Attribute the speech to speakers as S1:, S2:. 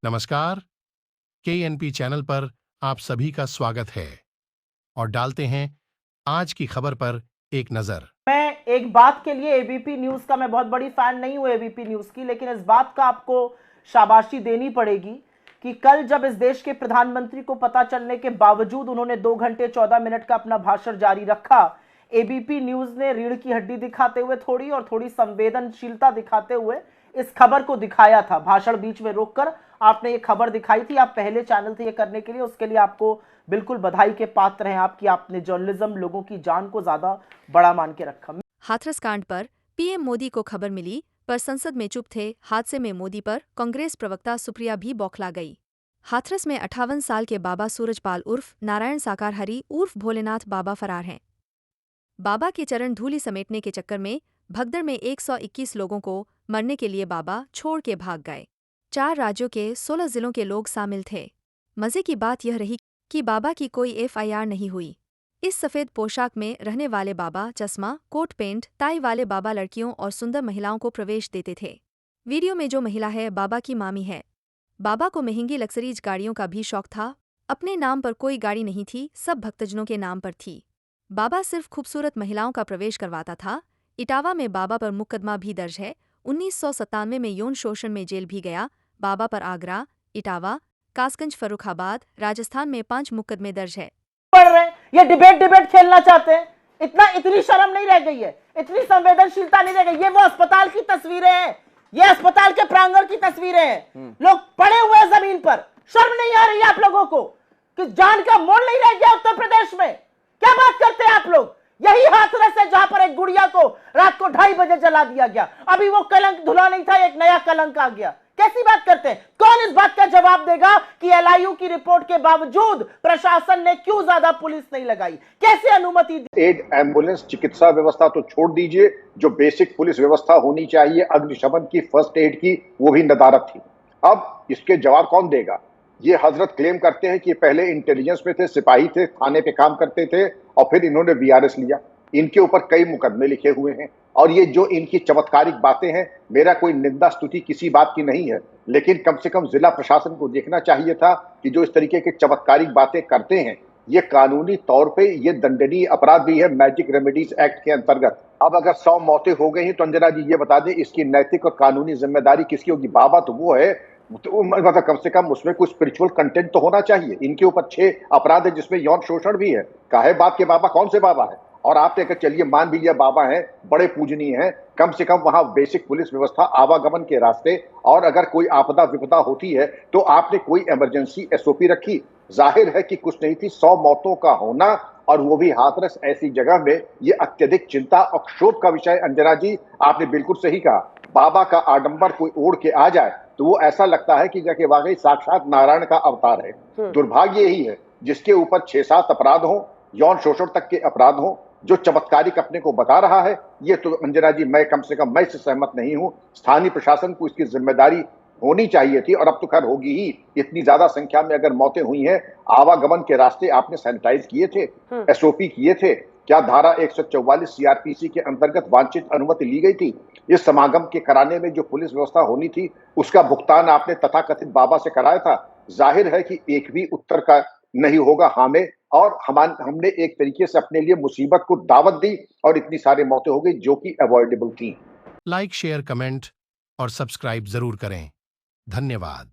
S1: नमस्कार, KNP channel पर आप सभी का स्वागत है और डालते हैं आज की खबर पर एक नजर।
S2: मैं एक बात के लिए एबीपी न्यूज का मैं बहुत बड़ी फैन नहीं हूं एबीपी न्यूज की, लेकिन इस बात का आपको शाबाशी देनी पड़ेगी कि कल जब इस देश के प्रधानमंत्री को पता चलने के बावजूद उन्होंने 2 घंटे 14 मिनट का अपना भाषण जारी रखा, एबीपी न्यूज ने रीढ़ की हड्डी दिखाते हुए थोड़ी संवेदनशीलता दिखाते हुए इस खबर को दिखाया था। भाषण बीच में रोककर आपने ये खबर दिखाई थी। आप पहले चैनल थे ये करने के लिए, उसके लिए आपको बिल्कुल बधाई के पात्र हैं आपकी। आपने जर्नलिज्म, लोगों की जान को ज्यादा बड़ा मान के रखा।
S3: हाथरस कांड पर पीएम मोदी को खबर मिली, पर संसद में चुप थे। हादसे में मोदी पर कांग्रेस प्रवक्ता सुप्रिया भी बौखला गई। हाथरस में 58 साल के बाबा सूरजपाल उर्फ नारायण साकार हरि उर्फ भोलेनाथ बाबा फरार हैं। बाबा के चरण धूलि समेटने के चक्कर में भगदड़ में 121 लोगों को मरने के लिए बाबा छोड़ के भाग गए। 4 राज्यों के 16 जिलों के लोग शामिल थे। मजे की बात यह रही कि बाबा की कोई FIR नहीं हुई। इस सफेद पोशाक में रहने वाले बाबा चश्मा, कोट पेंट, टाई वाले बाबा लड़कियों और सुंदर महिलाओं को प्रवेश देते थे। वीडियो में जो महिला है बाबा की मामी है। बाबा को महंगी लग्जरीज गाड़ियों का भी शौक था। अपने नाम पर कोई गाड़ी नहीं थी, सब भक्तजनों के नाम पर थी। बाबा सिर्फ खूबसूरत महिलाओं का प्रवेश करवाता था। इटावा में बाबा पर मुकदमा भी दर्ज है। 1997 में यौन शोषण में जेल भी गया। बाबा पर आगरा, इटावा, कासगंज, फर्रुखाबाद, राजस्थान में 5 मुकदमे दर्ज है।
S2: पढ़ रहे हैं, ये डिबेट खेलना चाहते हैं। इतनी शर्म नहीं रह गई है, इतनी संवेदनशीलता नहीं रह गई। ये वो अस्पताल की तस्वीरें हैं, ये अस्पताल के प्रांगण की तस्वीरें हैं। लोग पड़े हुए हैं जमीन पर। शर्म नहीं आ रही है आप लोगों को कि जान का मोल नहीं रह गया उत्तर प्रदेश में? क्या बात करते हैं आप लोग? यही हाथरस है जहां पर एक गुड़िया को रात को 2:30 बजे जला दिया गया। अभी वो कलंक धुला नहीं था, एक नया कलंक आ गया। कैसी बात करते हैं? कौन इस बात का जवाब देगा कि LIU की रिपोर्ट के बावजूद प्रशासन ने क्यों ज्यादा पुलिस नहीं लगाई? कैसे अनुमति दी?
S4: एड, एम्बुलेंस, चिकित्सा व्यवस्था तो छोड़ दीजिए, जो बेसिक पुलिस व्यवस्था होनी चाहिए अग्निशमन की, फर्स्ट एड की, वो भी नदारद थी। अब इसके जवाब कौन देगा? ये हजरत क्लेम करते हैं कि पहले इंटेलिजेंस में थे, सिपाही थे, थाने पे काम करते थे और फिर इन्होंने VRS लिया। इनके ऊपर कई मुकदमे लिखे हुए हैं और ये जो इनकी चमत्कारिक बातें हैं, मेरा कोई निंदा स्तुति किसी बात की नहीं है, लेकिन कम से कम जिला प्रशासन को देखना चाहिए था कि जो इस तरीके के चमत्कारिक बातें करते हैं, ये कानूनी तौर पे ये दंडनीय अपराध भी है मैजिक रेमेडीज एक्ट के अंतर्गत। अब अगर 100 मौतें हो गई हैं तो अंजना जी ये बता दें, इसकी नैतिक और कानूनी जिम्मेदारी किसकी होगी? बाबा तो वो है, तो मतलब कम से कम उसमें कुछ स्पिरिचुअल कंटेंट तो होना चाहिए। इनके ऊपर 6 अपराध है जिसमें यौन शोषण भी है। काहे बात के बाबा? कौन से बाबा है? और आपने अगर चलिए मान भी लिया बाबा हैं, बड़े पूजनीय हैं, कम से कम वहां बेसिक पुलिस व्यवस्था, आवागमन के रास्ते, और अगर कोई आपदा विपदा होती है तो आपने कोई इमरजेंसी SOP रखी। जाहिर है कि कुछ नहीं थी। 100 मौतों का होना और वो भी हाथरस ऐसी जगह में, ये अत्यधिक चिंता और क्षोभ का विषय। अंजना जी आपने बिल्कुल सही कहा। बाबा का आडंबर कोई ओढ़ के आ जाए तो वो ऐसा लगता है कि जाके वाकई साक्षात नारायण का अवतार है। दुर्भाग्य यही है जिसके ऊपर 6-7 अपराध हो, यौन शोषण तक के अपराध हो, जो चमत्कारिक अपने को बता रहा है। ये तो अंजना जी मैं कम से कम मैं इससे सहमत नहीं हूं। स्थानीय प्रशासन को इसकी जिम्मेदारी होनी चाहिए थी और अब तो खैर होगी ही। इतनी ज्यादा संख्या में अगर मौतें हुई हैं, आवागमन के रास्ते आपने सैनिटाइज किए थे, SOP किए थे, क्या धारा 144 CRPC के अंतर्गत वांछित अनुमति ली गई थी? इस समागम के कराने में जो पुलिस व्यवस्था होनी थी उसका भुगतान आपने तथाकथित बाबा से कराया था। जाहिर है कि एक भी उत्तर का नहीं होगा हाँ में, और हमने एक तरीके से अपने लिए मुसीबत को दावत दी और इतनी सारी मौतें हो गई जो कि अवॉइडेबल थी।
S1: लाइक, शेयर, कमेंट और सब्सक्राइब जरूर करें। धन्यवाद।